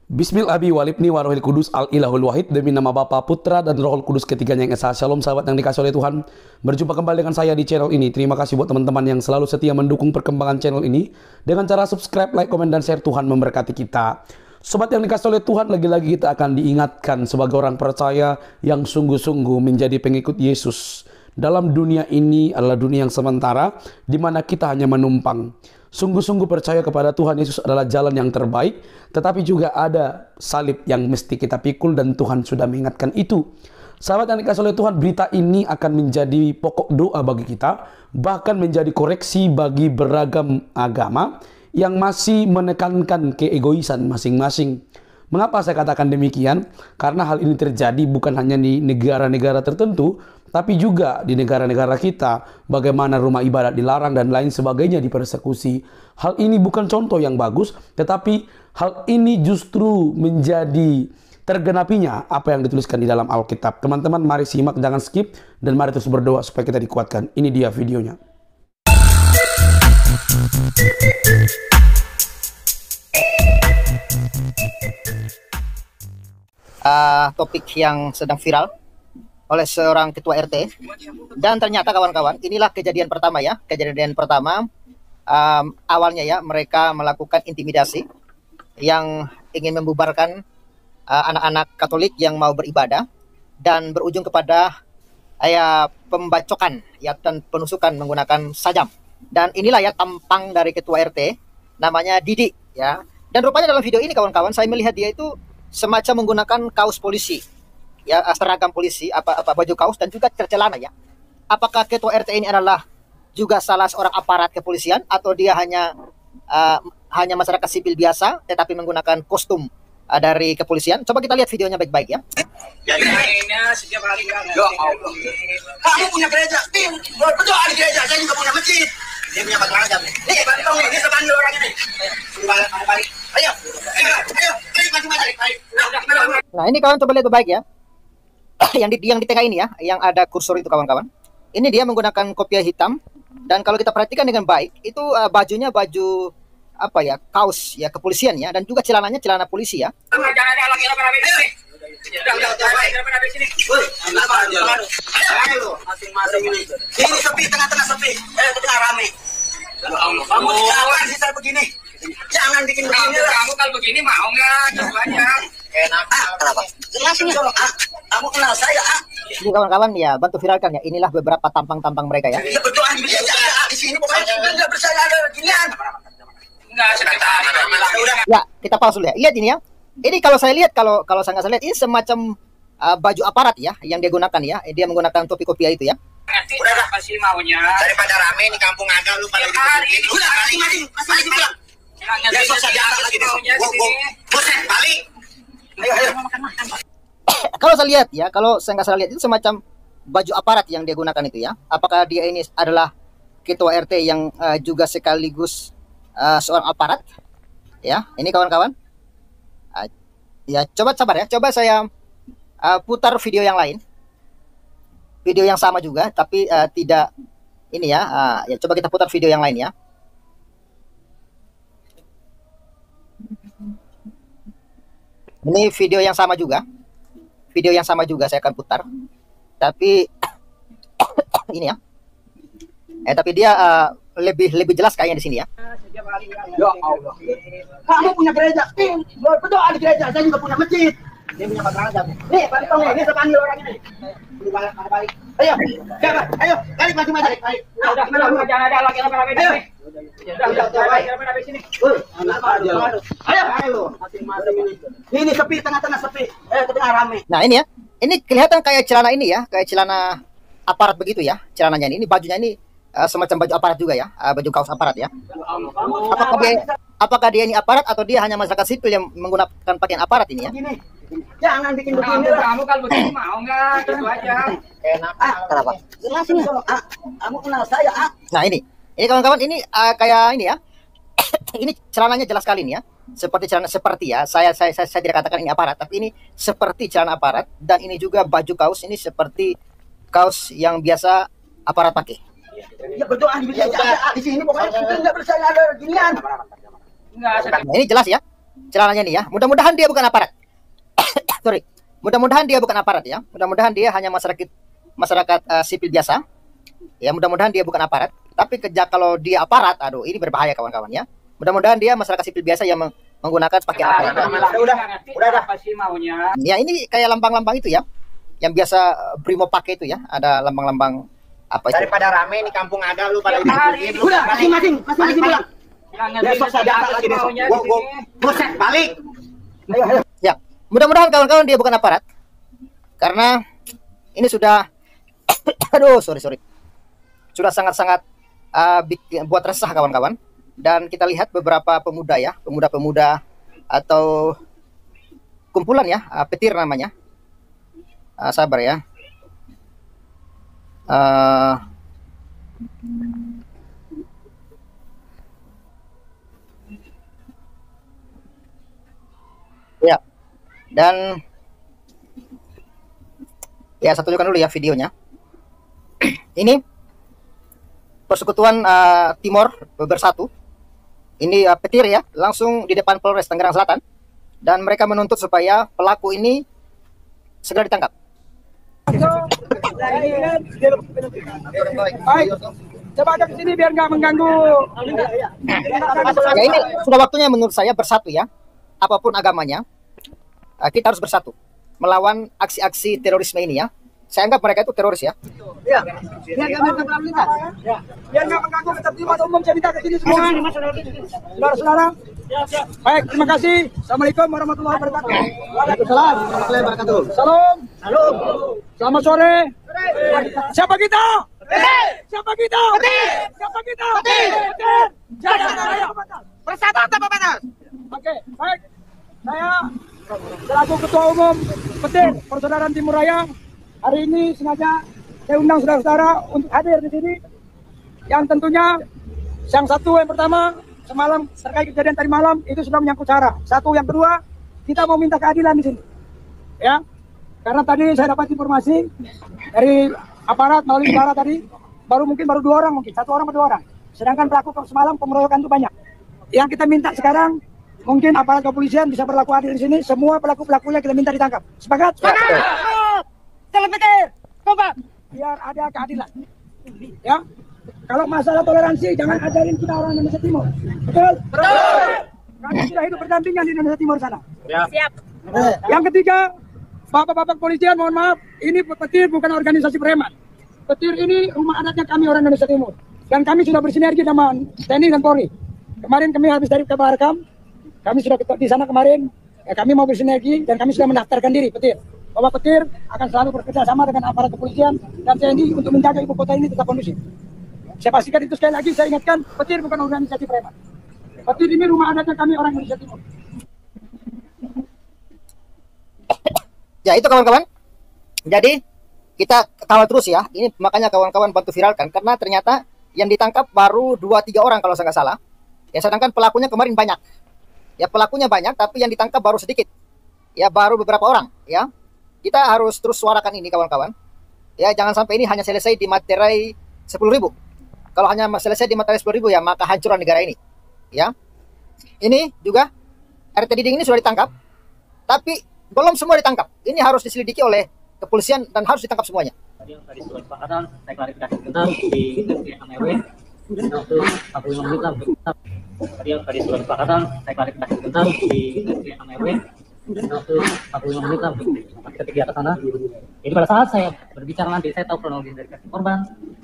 Bismillahirrahmanirrahim walibni warohil kudus al ilahul wahid demi nama Bapa, Putra dan Roh Kudus ketiganya yang esa. Shalom sahabat yang dikasih oleh Tuhan. Berjumpa kembali dengan saya di channel ini. Terima kasih buat teman-teman yang selalu setia mendukung perkembangan channel ini dengan cara subscribe, like, komen, dan share. Tuhan memberkati kita. Sobat yang dikasih oleh Tuhan, lagi-lagi kita akan diingatkan sebagai orang percaya yang sungguh-sungguh menjadi pengikut Yesus. Dalam dunia ini adalah dunia yang sementara, di mana kita hanya menumpang. Sungguh-sungguh percaya kepada Tuhan Yesus adalah jalan yang terbaik, tetapi juga ada salib yang mesti kita pikul dan Tuhan sudah mengingatkan itu. Sahabat yang dikasih oleh Tuhan, berita ini akan menjadi pokok doa bagi kita, bahkan menjadi koreksi bagi beragam agama yang masih menekankan keegoisan masing-masing. Mengapa saya katakan demikian? Karena hal ini terjadi bukan hanya di negara-negara tertentu, tapi juga di negara-negara kita, bagaimana rumah ibadat dilarang dan lain sebagainya dipersekusi. Hal ini bukan contoh yang bagus, tetapi hal ini justru menjadi tergenapinya apa yang dituliskan di dalam Alkitab. Teman-teman, mari simak, jangan skip, dan mari terus berdoa supaya kita dikuatkan. Ini dia videonya. Topik yang sedang viral oleh seorang ketua RT, dan ternyata kawan-kawan, inilah kejadian pertama ya. Kejadian pertama awalnya ya, mereka melakukan intimidasi yang ingin membubarkan anak-anak Katolik yang mau beribadah, dan berujung kepada pembacokan ya dan penusukan menggunakan sajam. Dan inilah ya tampang dari ketua RT, namanya Didi ya. Dan rupanya dalam video ini kawan-kawan, saya melihat dia itu semacam menggunakan kaos polisi ya, seragam polisi, baju kaos dan juga celana ya. Apakah ketua RT ini adalah juga salah seorang aparat kepolisian, atau dia hanya masyarakat sipil biasa tetapi menggunakan kostum dari kepolisian? Coba kita lihat videonya baik-baik ya. Setiap hari kamu punya gereja, berdoa di gereja, saya juga punya masjid. Dia punya macam-macam. Nih, bantu nih, ini sepanjang orang ini. Balik. Ayo, maju. Nah, ini kawan coba lihat baik ya. yang di tengah ini ya, yang ada kursor itu kawan-kawan. Ini dia menggunakan kopiah hitam, dan kalau kita perhatikan dengan baik, itu bajunya baju apa ya, kaos ya kepolisian ya, dan juga celananya celana polisi ya. Masing-masing ini sepi, tengah-tengah sepi, tengah rame. Kamu jangan sih saya begini, jangan bikin begini lah. Kamu kalau begini mau nggak? Banyak. Enak. Kenapa? Jelasin dong. Kamu kenal saya? Jadi kawan-kawan ya, bantu viralkan ya. Inilah beberapa tampang-tampang mereka ya. Ya berdoa di sini pokoknya nggak bersaya ada ginian. Enggak, sebentar. Ya, kita pause dulu ya. Lihat ini ya. Ini kalau saya lihat, kalau saya nggak lihat, ini semacam baju aparat ya yang dia gunakan ya. Dia menggunakan topi kopiah itu ya. Udah pasti maunya. Daripada rame di kampung ada lu pada dibikin. Udah masing-masing pulang. Besok saya diangkat lagi besok. Bosan balik. Ayo. Kalau saya lihat ya, kalau saya nggak salah lihat, itu semacam baju aparat yang dia gunakan itu ya. Apakah dia ini adalah ketua RT yang juga sekaligus seorang aparat? Ya, ini kawan-kawan. Ya, coba sabar ya. Coba saya putar video yang lain. Video yang sama juga, tapi tidak ini ya. Ya, coba kita putar video yang lain ya. Ini video yang sama juga. Video yang sama juga saya akan putar. Tapi ini ya. Tapi dia lebih jelas kayaknya di sini ya. Ya Allah. Kamu punya gereja, berdoa di gereja, saya juga punya masjid. Dia punya macam-macam. Nih, bantu nih, ini sepanjang orang ini. Balik. Ayo, siapa? Ayo, balik masing-masing. Udah, jangan ada lagi rame-rame di sini. Udah, di sini. Ayo, masing-masing ini. Ini sepi, tengah-tengah sepi. Tengah rame. Nah, ini ya. Ini kelihatan kayak celana ini ya, kayak celana aparat begitu ya, celananya ini bajunya ini semacam baju aparat juga ya, baju kaos aparat ya. Apakah dia ini aparat, atau dia hanya masyarakat sipil yang menggunakan pakaian aparat ini ya? Jangan bikin begini lah. Kamu kalau begini mau nggak? Gitu aja. Enak. Kenapa? Jelasin dong. Kamu kenal saya? Nah, ini kawan-kawan, ini kayak ini ya. Ini celananya jelas sekali nih ya. Seperti ya. Saya tidak katakan ini aparat, tapi ini seperti celana aparat, dan ini juga baju kaos ini seperti kaos yang biasa aparat pakai. Ya berdoa di sini pokoknya kita nggak bersaya ada ginian. Nah, ini jelas ya. celananya nih ya. Mudah-mudahan dia bukan aparat. Sorry. Mudah-mudahan dia bukan aparat ya. Mudah-mudahan dia hanya masyarakat sipil biasa. Ya, mudah-mudahan dia bukan aparat. Tapi kalau dia aparat, aduh, ini berbahaya kawan-kawan ya. Mudah-mudahan dia masyarakat sipil biasa yang menggunakan pakaian aparat. Udah. Apa sih maunya? Ya, ini kayak lambang-lambang itu ya. Yang biasa Brimo pakai itu ya. Ada lambang-lambang apa itu? Daripada rame nih kampung ada lu pada ini. Udah, masing-masing pulang. Besok saya datang lagi besok. Gua buset balik. Ayo. Ya, mudah-mudahan kawan-kawan dia bukan aparat. Karena ini sudah aduh, sorry. Sudah sangat-sangat buat resah kawan-kawan. Dan kita lihat beberapa pemuda ya, pemuda-pemuda atau kumpulan ya, petir namanya. Sabar ya. Ya, dan ya saya tunjukkan dulu ya videonya. Ini Persekutuan Timor Bersatu. Ini petir ya, langsung di depan Polres Tangerang Selatan, dan mereka menuntut supaya pelaku ini segera ditangkap. Baik, coba ke sini biar nggak mengganggu. Ya, ini sudah waktunya menurut saya bersatu ya. Apapun agamanya, kita harus bersatu melawan aksi-aksi terorisme ini ya. Saya anggap mereka itu teroris ya. Ya, biar nggak mengganggu ketertiban umum, saya minta ke sini semua. Saudara-saudara. Baik, terima kasih. Assalamualaikum warahmatullahi wabarakatuh. Waalaikumsalam warahmatullahi wabarakatuh. Salam. Salam. Selamat sore. Siapa kita? Siapa kita? Siapa kita? Jaga raya. Bersatu tanpa batas. Oke, baik. Saya selaku Ketua Umum Petir Persaudaraan Timur Raya, hari ini sengaja saya undang saudara-saudara untuk hadir di sini. Yang tentunya yang satu, yang pertama, semalam terkait kejadian tadi malam itu sudah menyangkut SARA. Satu, yang kedua, kita mau minta keadilan di sini. Ya. Karena tadi saya dapat informasi dari aparat melalui SARA tadi baru 2 orang mungkin, 1 orang atau 2 orang. Sedangkan pelaku semalam pengeroyokan itu banyak. Yang kita minta sekarang mungkin aparat kepolisian bisa berlaku adil di sini. Semua pelaku-pelakunya kita minta ditangkap. Sepakat? Sepakat. Petir, kompak. Biar ada keadilan. Ya. Kalau masalah toleransi, jangan ajarin kita orang Indonesia Timur. Betul? Betul. Kami sudah hidup berdampingan di Indonesia Timur sana. Ya. Siap. Yang ketiga, Bapak-bapak kepolisian, mohon maaf, ini Petir bukan organisasi preman. Petir ini rumah adatnya kami orang Indonesia Timur. Dan kami sudah bersinergi dengan TNI dan Polri. Kemarin kami habis dari Kabarakam, kami sudah di sana kemarin. Ya, kami mau bersinergi dan kami sudah mendaftarkan diri Petir. Bahwa Petir akan selalu bekerja sama dengan aparat kepolisian dan TNI untuk menjaga ibu kota ini tetap kondusif. Saya pastikan itu, sekali lagi saya ingatkan, Petir bukan organisasi preman. Petir ini rumah adatnya kami orang Indonesia Timur. Ya, itu kawan-kawan. Jadi kita kawal terus ya. Ini makanya kawan-kawan bantu viralkan, karena ternyata yang ditangkap baru 2-3 orang kalau saya nggak salah. Ya, sedangkan pelakunya kemarin banyak. Ya, pelakunya banyak tapi yang ditangkap baru sedikit. Ya, baru beberapa orang ya. Kita harus terus suarakan ini kawan-kawan. Ya, jangan sampai ini hanya selesai di materai 10.000. Kalau hanya selesai di materai 10.000 ya maka hancuran negara ini. Ya. Ini juga RT Diding ini sudah ditangkap. Tapi belum semua ditangkap. Ini harus diselidiki oleh kepolisian dan harus ditangkap semuanya. Tadi sudah kesepakatan, saya klarifikasi sebentar di AMW untuk 45 menit lah. Tadi sudah kesepakatan, saya klarifikasi sebentar di AMW untuk 45 menit lah. Ketika di atas sana. Jadi pada saat saya berbicara nanti, saya tahu kronologi dari versi korban,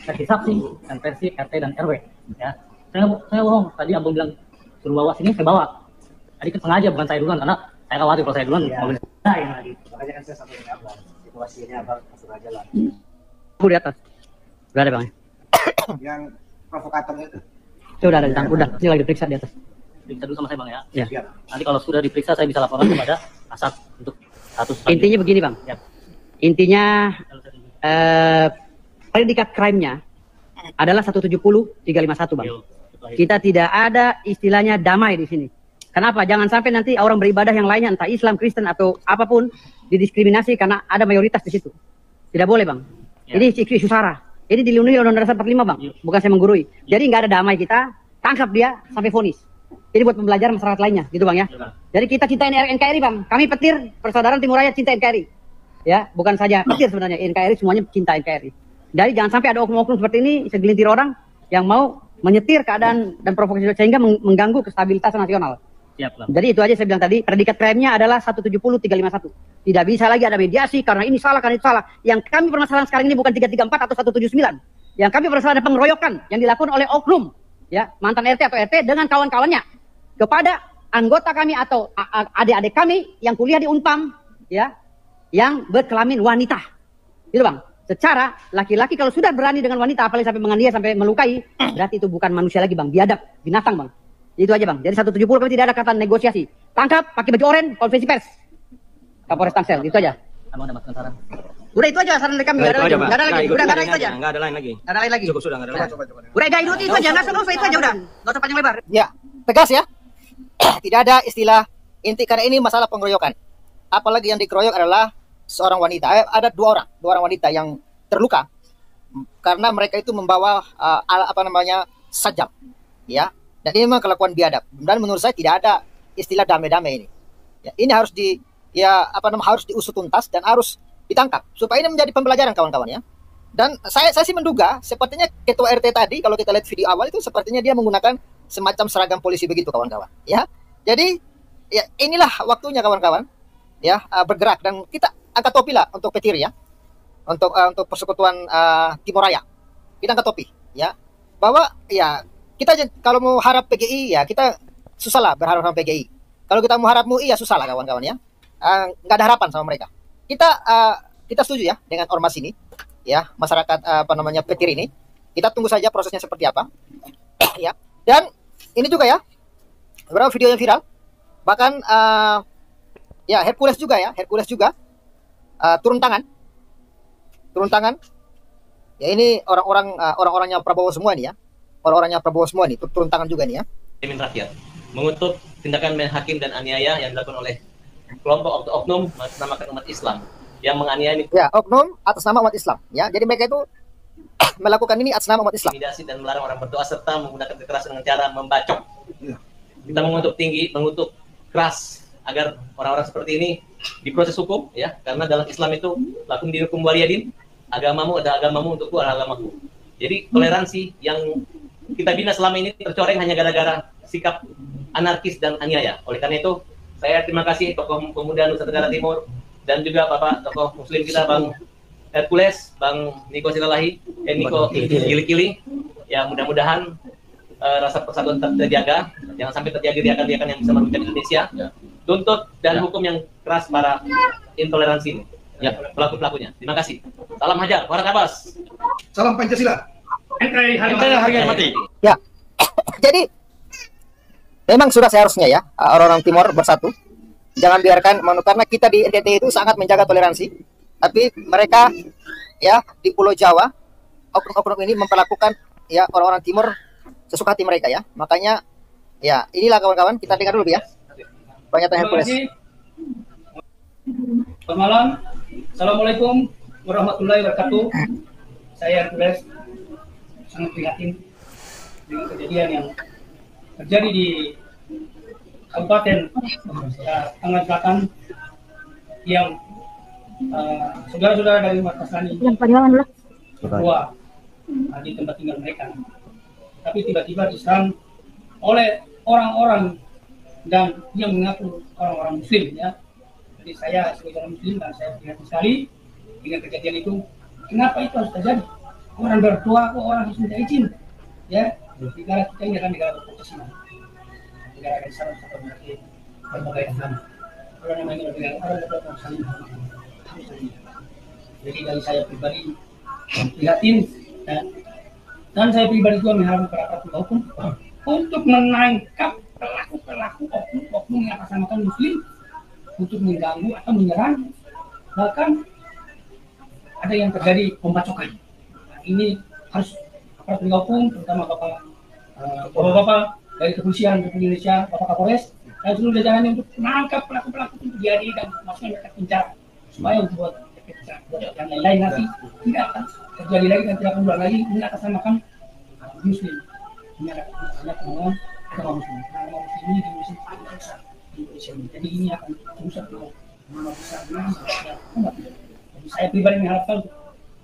versi saksi, dan versi RT dan RW. Ya, saya bohong. Tadi abang bilang suruh bawa sini, saya bawa. Tadi sengaja bukan saya duluan karena saya khawatir kalau saya duluan mobil lain lagi. Makanya kan saya sampai abang. Situasinya abang langsung aja lah. Aku di atas. Udah ada bang ya? Yang provokator itu. Udah ada di tangga. Udah. Ini lagi diperiksa di atas. Diperiksa dulu sama saya bang ya. Ya. Nanti kalau sudah diperiksa saya bisa laporkan kepada Kasat untuk status. Intinya begini bang. Ya. Intinya predikat crime-nya adalah 170-351 bang. Kita tidak ada istilahnya damai di sini. Kenapa? Jangan sampai nanti orang beribadah yang lainnya, entah Islam, Kristen atau apapun, didiskriminasi karena ada mayoritas di situ. Tidak boleh bang. Ya. Ini isu SARA. Ini dilindungi oleh Undang-Undang Dasar 45 bang. Ya. Bukan saya menggurui. Jadi nggak ada damai, kita tangkap dia sampai vonis. Ini buat pembelajaran masyarakat lainnya, gitu bang ya. Jadi kita cinta NKRI Bang. Kami petir persaudaraan Timur Raya cinta NKRI. Ya, bukan saja petir sebenarnya, NKRI semuanya cinta NKRI. Jadi jangan sampai ada oknum-oknum seperti ini, segelintir orang yang mau menyetir keadaan dan provokasi sehingga mengganggu kestabilitas nasional. Siap, Bang. Jadi itu aja saya bilang tadi, predikat krimnya adalah 170-351. Tidak bisa lagi ada mediasi karena ini salah, karena itu salah. Yang kami permasalahan sekarang ini bukan 334 atau 179. Yang kami permasalahan ada pengeroyokan yang dilakukan oleh oknum, ya, mantan RT atau RT dengan kawan-kawannya kepada anggota kami atau adik-adik kami yang kuliah di Unpam, ya, yang berkelamin wanita. Gitu Bang. Secara laki-laki kalau sudah berani dengan wanita, apalagi sampai menganiaya, sampai melukai, berarti itu bukan manusia lagi Bang, biadab, binatang Bang. Itu aja Bang. Jadi 170 kami tidak ada kata negosiasi. Tangkap, pakai baju oranye, konferensi pers. Kapolres Tangsel, itu aja. Abang dapat saran. Udah itu aja saran dari kami, nggak ada lagi. Nggak ada lagi. Udah nggak ada itu aja. Nggak ada lain lagi. Nggak ada lain lagi. Cukup sudah, nggak ada lain. Udah itu aja, nggak usah itu aja udah. Nggak usah panjang lebar. Ya, tegas ya. Tidak ada istilah inti karena ini masalah pengeroyokan. Apalagi yang dikeroyok adalah seorang wanita. Ada dua orang wanita yang terluka karena mereka itu membawa sajam, ya. Dan ini memang kelakuan biadab. Dan menurut saya tidak ada istilah damai-damai ini. Ya, ini harus harus diusut tuntas dan harus ditangkap supaya ini menjadi pembelajaran kawan-kawan ya. Dan saya sih menduga sepertinya ketua RT tadi kalau kita lihat video awal itu sepertinya dia menggunakan semacam seragam polisi begitu kawan-kawan ya. Jadi ya inilah waktunya kawan-kawan ya bergerak dan kita angkat topi lah untuk petir ya. Untuk persekutuan Timur Raya. Kita angkat topi ya. Bahwa ya kita kalau mau harap PGI ya kita susah lah berharap sama PGI. Kalau kita mau harap MUI ya susah lah kawan-kawan ya. Nggak ada harapan sama mereka. Kita setuju ya dengan ormas ini ya, masyarakat petir ini. Kita tunggu saja prosesnya seperti apa. Ya. Dan ini juga ya beberapa video yang viral bahkan ya Hercules juga turun tangan ya, ini orang-orangnya Prabowo semua nih ya, orang-orangnya Prabowo semua nih turun tangan juga nih ya. Pemimpin rakyat mengutuk tindakan main hakim dan aniaya yang dilakukan oleh kelompok oknum menamakan umat Islam yang menganiaya ini. Ya, oknum atas nama umat Islam ya. Jadi mereka itu melakukan ini atas nama umat Islam. Intimidasi dan melarang orang berdoa serta menggunakan kekerasan dengan cara membacok. Kita mengutuk keras agar orang-orang seperti ini diproses hukum ya, karena dalam Islam itu lakum dinukum waliyadin, agamamu ada agamamu, untukku ada agamaku. Jadi toleransi yang kita bina selama ini tercoreng hanya gara-gara sikap anarkis dan aniaya. Oleh karena itu saya terima kasih tokoh pemuda Nusa Tenggara Timur dan juga Bapak tokoh muslim kita Bang Hercules, Bang Niko Silalahi, Niko Gili-Gili ya, mudah-mudahan rasa persatuan terjaga, jangan sampai terjadi riakan-riakan yang bisa merugikan Indonesia. Tuntut dan hukum yang keras para intoleransi ini ya, pelaku-pelakunya. Terima kasih. Salam hajar, Warak Abbas. Salam Pancasila. NKRI harga mati. Ya. Jadi memang sudah seharusnya ya orang-orang Timur bersatu. Jangan biarkan karena kita di NTT itu sangat menjaga toleransi. Tapi mereka ya di Pulau Jawa oknum-oknum ini memperlakukan ya orang-orang Timur sesuka hati mereka ya. Makanya ya inilah kawan-kawan, kita dengar dulu ya. Banyak tanya Hercules. Selamat malam. Assalamualaikum warahmatullahi wabarakatuh. Saya Hercules sangat prihatin dengan kejadian yang terjadi di Kabupaten Tangerang Selatan yang saudara-saudara dari Makassani bahwa di tempat tinggal mereka, tapi tiba-tiba diserang oleh orang-orang dan yang mengaku orang-orang Muslim ya. Jadi saya sebagai orang Muslim dan saya prihatin sekali dengan kejadian itu. Kenapa itu harus terjadi? Orang berdoa kok orang harus minta izin ya. Negara kita ini adalah negara Pancasila, negara Islam atau berbagai agama. Kalau namanya negara Arab atau saling menghormati. Jadi dari saya pribadi prihatin dan saya pribadi juga mengharapkan para penegak hukum untuk menangkap pelaku-pelaku oknum yang atasnamakan Muslim untuk mengganggu atau menyerang, bahkan ada yang terjadi pembacokan. Nah, ini harus para penegak hukum, terutama bapak-bapak dari kepolisian Republik Indonesia, Bapak Kapolres dan seluruh jajarannya untuk menangkap pelaku-pelaku itu jadi dan masukkan mereka penjara supaya untuk yang lain-lain nanti tidak akan terjadi lagi dan tidak akan berulang lagi. Ini atasnamakan Muslim. Ini adalah agama Muslim. Agama Muslim ini di Indonesia sini. Jadi ini akan merusak nama besarnya. Jadi saya pribadi mengharapkan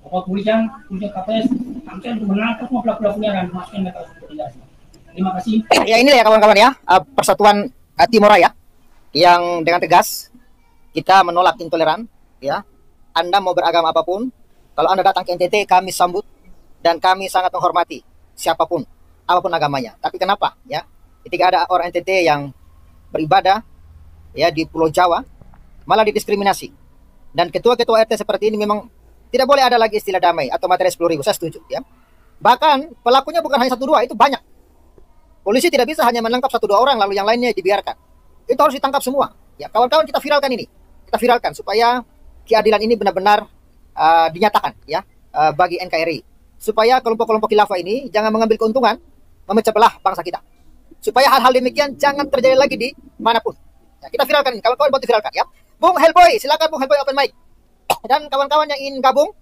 Bapak Kepolisian KPS langsung untuk menangkap semua pelaku-pelakunya dan masukkan mereka ke penjara. Terima kasih. Ya inilah ya kawan-kawan ya, Persatuan Timur Raya yang dengan tegas kita menolak intoleran ya. Anda mau beragama apapun, kalau Anda datang ke NTT kami sambut dan kami sangat menghormati siapapun, apapun agamanya. Tapi kenapa ya? Ketika ada orang NTT yang beribadah ya di Pulau Jawa malah didiskriminasi. Dan ketua-ketua RT seperti ini memang tidak boleh ada lagi istilah damai atau materi 10.000. Saya setuju ya. Bahkan pelakunya bukan hanya 1-2, itu banyak. Polisi tidak bisa hanya menangkap 1-2 orang lalu yang lainnya dibiarkan. Itu harus ditangkap semua. Ya, kawan-kawan kita viralkan ini. Kita viralkan supaya keadilan ini benar-benar dinyatakan ya bagi NKRI. Supaya kelompok-kelompok khilafah ini jangan mengambil keuntungan memecah belah bangsa kita. Supaya hal-hal demikian jangan terjadi lagi di manapun. Ya, kita viralkan ini. Kawan-kawan buat viralkan ya. Bung Hellboy, silakan Bung Hellboy open mic. Dan kawan-kawan yang ingin gabung,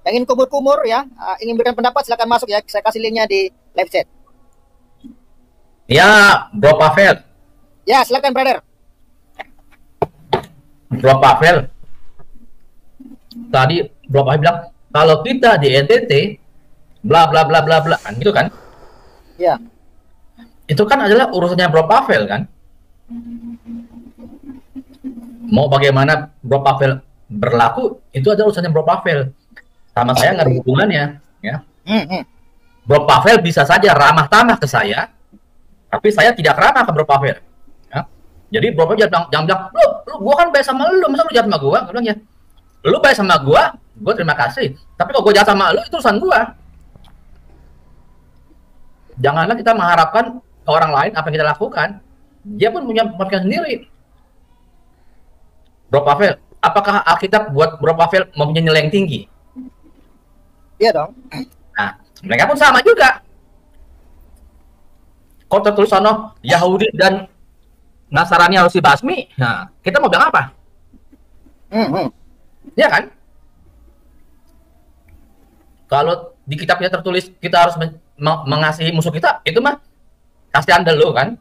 yang ingin kumur-kumur ya, ingin berikan pendapat silakan masuk ya. Saya kasih linknya di live chat. Ya, Bro Pavel. Ya, silakan brother. Bro Pavel. Tadi Bro Pavel bilang kalau kita di NTT bla bla bla bla bla kan gitu kan? Ya. Itu kan adalah urusannya Bro Pavel kan? Mau bagaimana Bro Pavel berlaku itu adalah urusannya Bro Pavel. Sama saya nggak ada hubungannya ya. Bro Pavel bisa saja ramah tamah ke saya, tapi saya tidak ramah ke Bro Pavel. Ya. Jadi Bro Pavel jangan bilang, lu gua kan baik sama lu, masa lu jahat sama gua? Gua bilang ya, lu baik sama gua terima kasih. Tapi kalau gua jahat sama lu itu urusan gua. Janganlah kita mengharapkan ke orang lain apa yang kita lakukan. Dia pun punya pemikiran sendiri. Bro Pavel, apakah Alkitab buat Bro Pavel mempunyai nilai yang tinggi? Iya dong. Nah, mereka pun sama juga. Kalau tertulis sono Yahudi dan Nasrani harus dibasmi, nah, kita mau bilang apa? Iya kan? Kalau di kitabnya tertulis kita harus mengasihi musuh kita, itu mah kasihan dulu kan?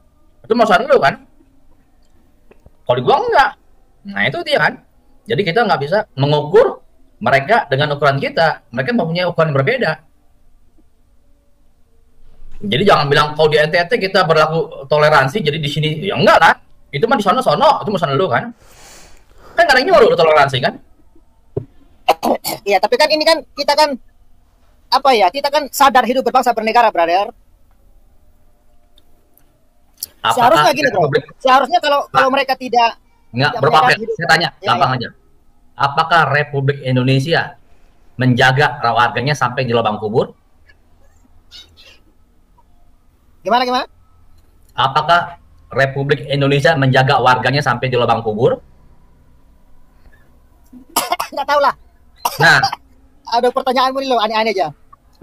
Itu maksud dulu kan? Kalau di gua enggak. Nah itu dia kan. Jadi kita nggak bisa mengukur mereka dengan ukuran kita. Mereka mempunyai ukuran yang berbeda. Jadi jangan bilang kalau di NTT kita berlaku toleransi, jadi di sini ya enggak lah. Itu mah di sono itu masalah lu kan. Kan nggak ada yang nyuruh toleransi kan? Iya, tapi kan ini kan kita kan apa ya? Kita kan sadar hidup berbangsa bernegara, brother. Seharusnya gini, bro. Seharusnya kalau mereka tidak Bro Pavel, saya tanya gampang aja. Apakah Republik Indonesia menjaga warganya sampai di lubang kubur? Gimana? Apakah Republik Indonesia menjaga warganya sampai di lubang kubur? Nggak tahu lah. Nah, ada pertanyaanmu nih lo, aneh-aneh aja.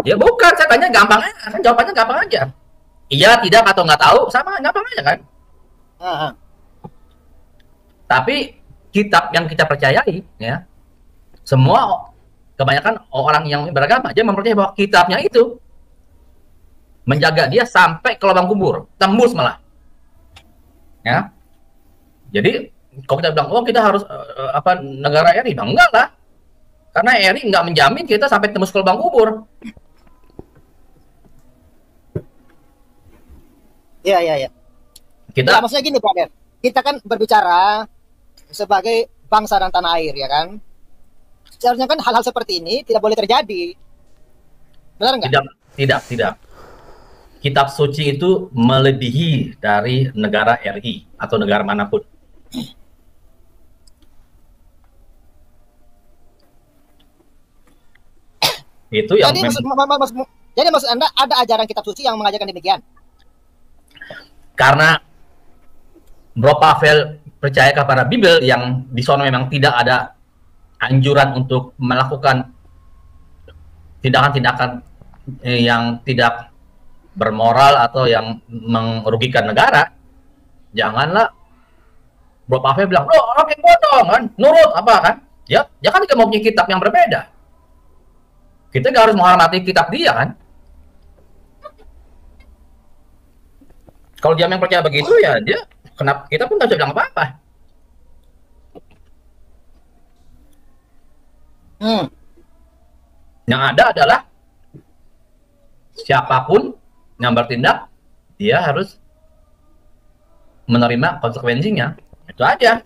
Ya bukan, saya tanya gampang aja, kan jawabannya gampang aja. Iya, tidak atau nggak tahu, sama gampang aja kan. Tapi kitab yang kita percayai, ya, semua kebanyakan orang yang beragama dia mempercayai bahwa kitabnya itu menjaga dia sampai ke lubang kubur, tembus malah. Ya, jadi kalau kita bilang, oh kita harus negara RI, enggak lah, karena RI nggak menjamin kita sampai tembus ke lubang kubur. Iya. Kita maksudnya gini, Pak Der. Kita kan berbicara sebagai bangsa dan tanah air, ya kan? Seharusnya kan hal-hal seperti ini tidak boleh terjadi. Benar nggak? Tidak. Kitab suci itu melebihi dari negara RI atau negara manapun. Itu yang jadi maksud Anda ada ajaran kitab suci yang mengajarkan demikian? Karena Bro Pavel percaya kepada Bible yang di sana memang tidak ada anjuran untuk melakukan tindakan-tindakan yang tidak bermoral atau yang merugikan negara. Janganlah Bro Pavel bilang, "Oh, oke bodoh kan, nurut apa kan?" Ya kan kita mau punya kitab yang berbeda. Kita nggak harus menghormati kitab dia kan? Kalau dia yang percaya begitu ya dia kenapa kita pun nggak bisa bilang apa-apa. Yang ada adalah siapapun yang bertindak, dia harus menerima konsekuensinya. Itu aja.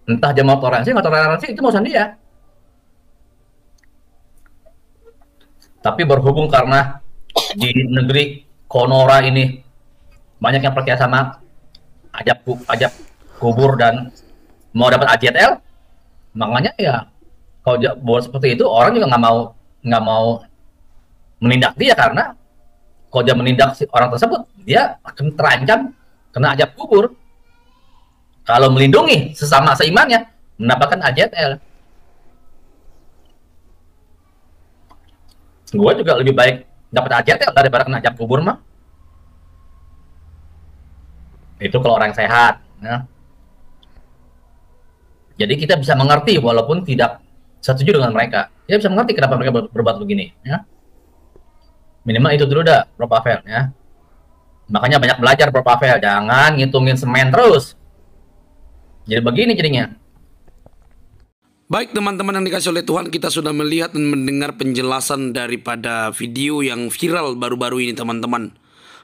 Entah dia mau toleransi, nggak toleransi, itu urusan dia. Tapi berhubung karena di negeri Konora ini banyak yang percaya sama ajab kubur dan mau dapat AJL, makanya ya kalau dia buat seperti itu, orang juga nggak mau menindak dia, karena kalau dia menindak si orang tersebut, dia akan terancam kena ajab kubur. Kalau melindungi sesama seimannya, mendapatkan AJL. Gue juga lebih baik dapat AJL daripada kena ajab kubur mah. Itu kalau orang sehat. Ya. Jadi kita bisa mengerti walaupun tidak setuju dengan mereka. Kita bisa mengerti kenapa mereka berbuat begini. Ya. Minimal itu dulu dah, Bro Pavel. Ya. Makanya banyak belajar, Bro Pavel. Jangan ngitungin semen terus. Jadi begini jadinya. Baik teman-teman yang dikasih oleh Tuhan, kita sudah melihat dan mendengar penjelasan daripada video yang viral baru-baru ini teman-teman.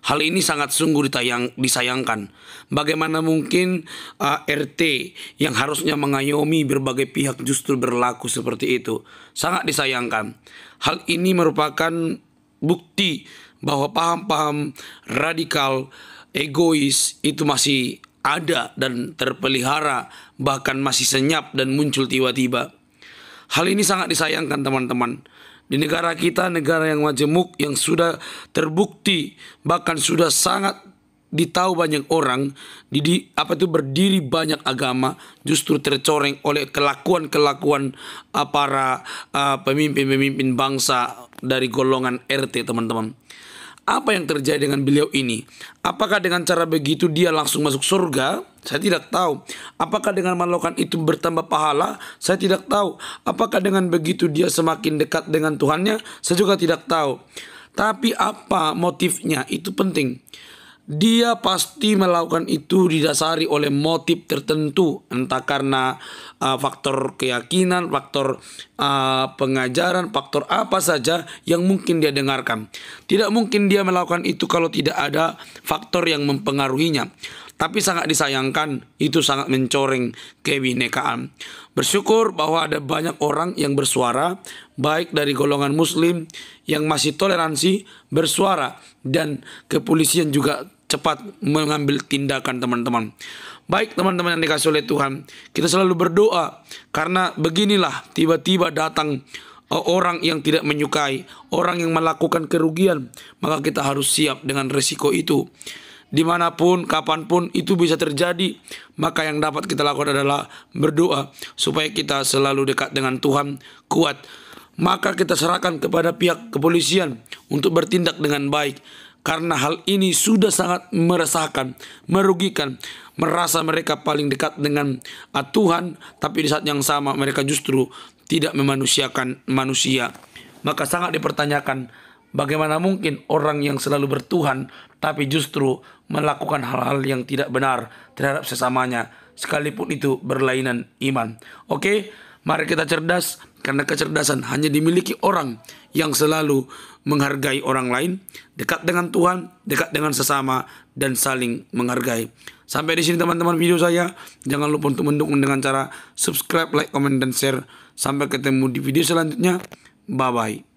Hal ini sangat sungguh disayangkan. Bagaimana mungkin RT yang harusnya mengayomi berbagai pihak justru berlaku seperti itu. Sangat disayangkan. Hal ini merupakan bukti bahwa paham-paham radikal, egois itu masih ada dan terpelihara, bahkan masih senyap dan muncul tiba-tiba. Hal ini sangat disayangkan teman-teman. Di negara kita, negara yang majemuk, yang sudah terbukti, bahkan sudah sangat ditahu banyak orang, berdiri banyak agama, justru tercoreng oleh kelakuan-kelakuan para pemimpin-pemimpin bangsa dari golongan RT teman-teman. Apa yang terjadi dengan beliau ini? Apakah dengan cara begitu dia langsung masuk surga? Saya tidak tahu. Apakah dengan melakukan itu bertambah pahala? Saya tidak tahu. Apakah dengan begitu dia semakin dekat dengan Tuhannya? Saya juga tidak tahu. Tapi apa motifnya? Itu penting. Dia pasti melakukan itu didasari oleh motif tertentu, entah karena faktor keyakinan, faktor pengajaran, faktor apa saja yang mungkin dia dengarkan. Tidak mungkin dia melakukan itu kalau tidak ada faktor yang mempengaruhinya. Tapi sangat disayangkan, itu sangat mencoreng kebinekaan. Bersyukur bahwa ada banyak orang yang bersuara, baik dari golongan muslim yang masih toleransi bersuara, dan kepolisian juga cepat mengambil tindakan teman-teman. Baik teman-teman yang dikasih oleh Tuhan, kita selalu berdoa, karena beginilah tiba-tiba datang orang yang tidak menyukai, orang yang melakukan kerugian, maka kita harus siap dengan resiko itu. Dimanapun, kapanpun itu bisa terjadi, maka yang dapat kita lakukan adalah berdoa supaya kita selalu dekat dengan Tuhan, kuat. Maka kita serahkan kepada pihak kepolisian untuk bertindak dengan baik, karena hal ini sudah sangat meresahkan, merugikan, merasa mereka paling dekat dengan Tuhan, tapi di saat yang sama mereka justru tidak memanusiakan manusia. Maka sangat dipertanyakan, bagaimana mungkin orang yang selalu bertuhan tapi justru melakukan hal-hal yang tidak benar terhadap sesamanya, sekalipun itu berlainan iman. Oke, mari kita cerdas, karena kecerdasan hanya dimiliki orang yang selalu menghargai orang lain, dekat dengan Tuhan, dekat dengan sesama, dan saling menghargai. Sampai di sini teman-teman video saya. Jangan lupa untuk mendukung dengan cara subscribe, like, comment, dan share. Sampai ketemu di video selanjutnya. Bye-bye.